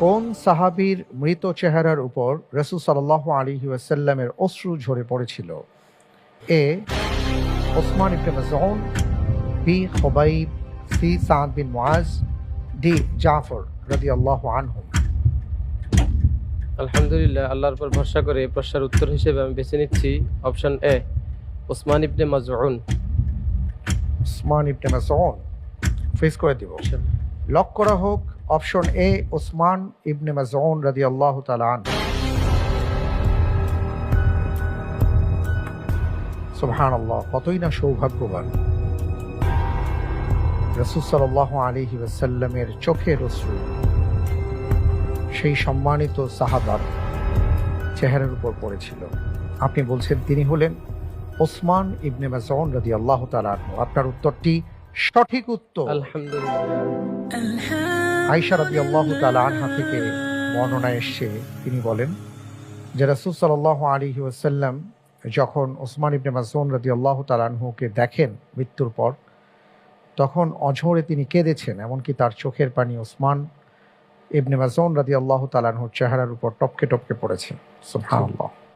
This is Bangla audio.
কোন সাহাবীর মৃত চেহারার উপর রাসূল সাল্লাল্লাহু আলাইহি ওয়াসাল্লামের অশ্রু ঝরে পড়েছিল? এ Osman ibn মাযউন, B Khubaib, C সাদ বিন মুআজ, ডি জাফর রাদিয়াল্লাহু আনহু। আলহামদুলিল্লাহ, আল্লাহর উপর ভরসা করে এই প্রশ্নের উত্তর হিসেবে আমি বেছে নিচ্ছি option A, Osman ibn Mazun. Osman ibn মাযউন ফ্রিজ করে দিব। লক করা হোক অপশন এ, ওসমান ইবনে মাযউন রাদিয়াল্লাহু তাআলা আনহু। সুবহানাল্লাহ, কতই না সৌভাগ্যবান। রাসূল সাল্লাল্লাহু আলাইহি ওয়াসাল্লামের চোখের অশ্রু সেই সম্মানিত সাহাবার চেহারার উপর পড়েছিল। আপনি বলছেন তিনি হলেন ওসমান ইবনে মাযউন রাদিয়াল্লাহু তাআলা আনহু। আপনার উত্তরটি সঠিক উত্তর। আলহামদুলিল্লাহ। আয়েশা রাদিয়াল্লাহু তাআলা আনহা থেকে বর্ণনা এসেছে, তিনি বলেন যে রাসূল সাল্লাল্লাহু আলাইহি ওয়াসাল্লাম যখন ওসমান ইবনে মাযউন রাদিয়াল্লাহু তাআলা আনহুকে দেখেন মৃত্যুর পর, তখন অঝরে তিনি কেঁদেছেন, এমনকি তার চোখের পানি ওসমান ইবনে মাযউন রাদিয়াল্লাহু তাআলা আনহুর চেহারার উপর টপকে টপকে পড়েছে। সুবহানাল্লাহ।